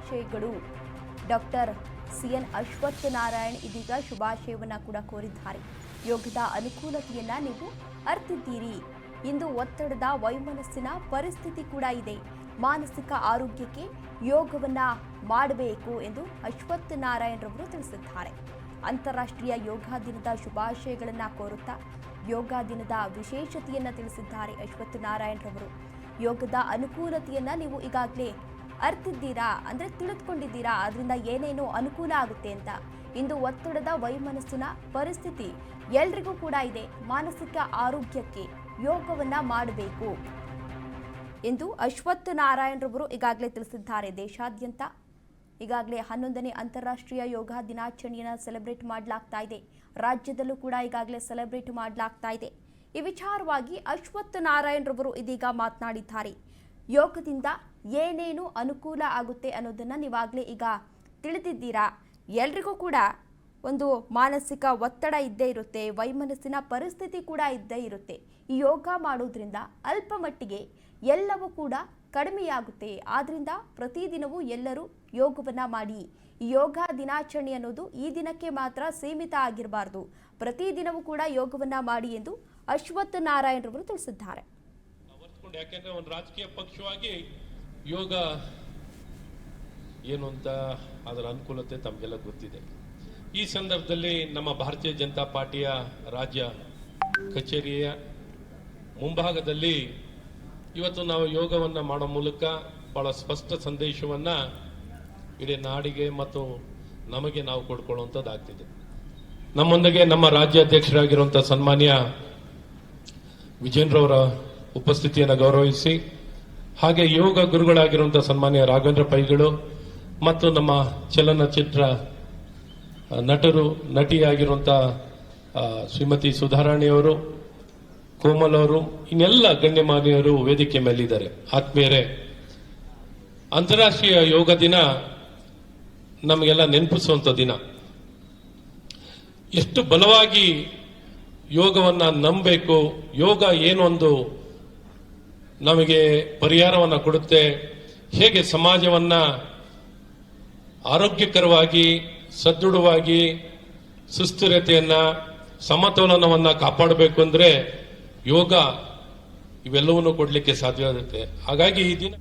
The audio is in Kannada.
ಶುಭಾಶಯಗಳು. ಡಾಕ್ಟರ್ ಸಿಎನ್ ಅಶ್ವತ್ಥನಾರಾಯಣ್ ಇದೀಗ ಶುಭಾಶಯವನ್ನ ಕೂಡ ಕೋರಿದ್ದಾರೆ. ಯೋಗದ ಅನುಕೂಲತೆಯನ್ನ ನೀವು ಅರ್ತಿದ್ದೀರಿ. ಇಂದು ಒತ್ತಡದ ವೈಮನಸ್ಸಿನ ಪರಿಸ್ಥಿತಿ ಕೂಡ ಇದೆ. ಮಾನಸಿಕ ಆರೋಗ್ಯಕ್ಕೆ ಯೋಗವನ್ನ ಮಾಡಬೇಕು ಎಂದು ಅಶ್ವತ್ಥನಾರಾಯಣ್ ರವರು ತಿಳಿಸಿದ್ದಾರೆ. ಅಂತಾರಾಷ್ಟ್ರೀಯ ಯೋಗ ದಿನದ ಶುಭಾಶಯಗಳನ್ನು ಕೋರುತ್ತಾ ಯೋಗ ದಿನದ ವಿಶೇಷತೆಯನ್ನ ತಿಳಿಸಿದ್ದಾರೆ ಅಶ್ವತ್ಥನಾರಾಯಣ್ ರವರು. ಯೋಗದ ಅನುಕೂಲತೆಯನ್ನ ನೀವು ಈಗಾಗಲೇ ಅರ್ತಿದ್ದೀರಾ, ಅಂದ್ರೆ ತಿಳಿದುಕೊಂಡಿದ್ದೀರಾ, ಅದರಿಂದ ಏನೇನು ಅನುಕೂಲ ಆಗುತ್ತೆ ಅಂತ. ಇಂದು ಒತ್ತಡದ ವೈಮನಸ್ಸಿನ ಪರಿಸ್ಥಿತಿ ಎಲ್ರಿಗೂ ಕೂಡ ಇದೆ. ಮಾನಸಿಕ ಆರೋಗ್ಯಕ್ಕೆ ಯೋಗವನ್ನ ಮಾಡಬೇಕು ಎಂದು ಅಶ್ವತ್ಥನಾರಾಯಣ್ ರವರು ಈಗಾಗಲೇ ತಿಳಿಸಿದ್ದಾರೆ. ದೇಶಾದ್ಯಂತ ಈಗಾಗಲೇ 11ನೇ ಅಂತಾರಾಷ್ಟ್ರೀಯ ಯೋಗ ದಿನಾಚರಣೆಯನ್ನು ಸೆಲೆಬ್ರೇಟ್ ಮಾಡಲಾಗ್ತಾ ಇದೆ. ರಾಜ್ಯದಲ್ಲೂ ಕೂಡ ಈಗಾಗಲೇ ಸೆಲೆಬ್ರೇಟ್ ಮಾಡಲಾಗ್ತಾ ಇದೆ. ಈ ವಿಚಾರವಾಗಿ ಅಶ್ವತ್ಥನಾರಾಯಣ್ ರವರು ಇದೀಗ ಮಾತನಾಡಿದ್ದಾರೆ. ಯೋಗದಿಂದ ಏನೇನು ಅನುಕೂಲ ಆಗುತ್ತೆ ಅನ್ನೋದನ್ನ ನೀವಾಗಲೇ ಈಗ ತಿಳಿದಿದ್ದೀರಾ. ಎಲ್ರಿಗೂ ಕೂಡ ಒಂದು ಮಾನಸಿಕ ಒತ್ತಡ ಇದ್ದೇ ಇರುತ್ತೆ, ವೈಮನಸ್ಸಿನ ಪರಿಸ್ಥಿತಿ ಕೂಡ ಇದ್ದೇ ಇರುತ್ತೆ. ಈ ಯೋಗ ಮಾಡೋದ್ರಿಂದ ಅಲ್ಪ ಮಟ್ಟಿಗೆ ಎಲ್ಲವೂ ಕೂಡ ಕಡಿಮೆಯಾಗುತ್ತೆ. ಆದ್ರಿಂದ ಪ್ರತಿದಿನವೂ ಎಲ್ಲರೂ ಯೋಗವನ್ನ ಮಾಡಿ. ಈ ಯೋಗ ದಿನಾಚರಣೆ ಅನ್ನೋದು ಈ ದಿನಕ್ಕೆ ಮಾತ್ರ ಸೀಮಿತ ಆಗಿರಬಾರ್ದು, ಪ್ರತಿದಿನವೂ ಕೂಡ ಯೋಗವನ್ನ ಮಾಡಿ ಎಂದು ಅಶ್ವತ್ಥನಾರಾಯಣ್ ರವರು ತಿಳಿಸಿದ್ದಾರೆ. ಯಾಕೆಂದ್ರೆ ಒಂದು ರಾಜಕೀಯ ಪಕ್ಷವಾಗಿ ಯೋಗ ಏನು ಅಂತ ಅದರ ಅನುಕೂಲತೆ ತಮಗೆಲ್ಲ ಗೊತ್ತಿದೆ. ಈ ಸಂದರ್ಭದಲ್ಲಿ ನಮ್ಮ ಭಾರತೀಯ ಜನತಾ ಪಾರ್ಟಿಯ ರಾಜ್ಯ ಕಚೇರಿಯ ಮುಂಭಾಗದಲ್ಲಿ ಇವತ್ತು ನಾವು ಯೋಗವನ್ನ ಮಾಡೋ ಮೂಲಕ ಬಹಳ ಸ್ಪಷ್ಟ ಸಂದೇಶವನ್ನ ಇಡೀ ನಾಡಿಗೆ ಮತ್ತು ನಮಗೆ ನಾವು ಕೊಡ್ಕೊಳ್ಳುವಂಥದ್ದಾಗ್ತಿದೆ. ನಮ್ಮೊಂದಿಗೆ ನಮ್ಮ ರಾಜ್ಯಾಧ್ಯಕ್ಷರಾಗಿರುವಂತಹ ಸನ್ಮಾನ್ಯ ವಿಜೇಂದ್ರವರ ಉಪಸ್ಥಿತಿಯನ್ನು ಗೌರವಿಸಿ, ಹಾಗೆ ಯೋಗ ಗುರುಗಳಾಗಿರುವಂತಹ ಸನ್ಮಾನ್ಯ ರಾಘವೇಂದ್ರ ಪೈಗಳು ಮತ್ತು ನಮ್ಮ ಚಲನಚಿತ್ರ ನಟರು ನಟಿಯಾಗಿರುವಂತಹ ಶ್ರೀಮತಿ ಸುಧಾರಾಣಿಯವರು, ಕೋಮಲ್ ಅವರು, ಇನ್ನೆಲ್ಲ ಗಣ್ಯಮಾನ್ಯರು ವೇದಿಕೆ ಮೇಲಿದ್ದಾರೆ. ಆತ್ಮೀಯರೇ, ಅಂತಾರಾಷ್ಟ್ರೀಯ ಯೋಗ ದಿನ ನಮಗೆಲ್ಲ ನೆನಪಿಸುವಂತ ದಿನ. ಎಷ್ಟು ಬಲವಾಗಿ ಯೋಗವನ್ನ ನಂಬಬೇಕು, ಯೋಗ ಏನೊಂದು ನಮಗೆ ಪರಿಹಾರವನ್ನ ಕೊಡುತ್ತೆ, ಹೇಗೆ ಸಮಾಜವನ್ನ ಆರೋಗ್ಯಕರವಾಗಿ ಸದೃಢವಾಗಿ ಸುಸ್ಥಿರತೆಯನ್ನ ಸಮತೋಲನವನ್ನ ಕಾಪಾಡಬೇಕು ಅಂದ್ರೆ ಯೋಗ ಇವೆಲ್ಲವನ್ನೂ ಕೊಡ್ಲಿಕ್ಕೆ ಸಾಧ್ಯವಾಗುತ್ತೆ. ಹಾಗಾಗಿ ಈ ದಿನ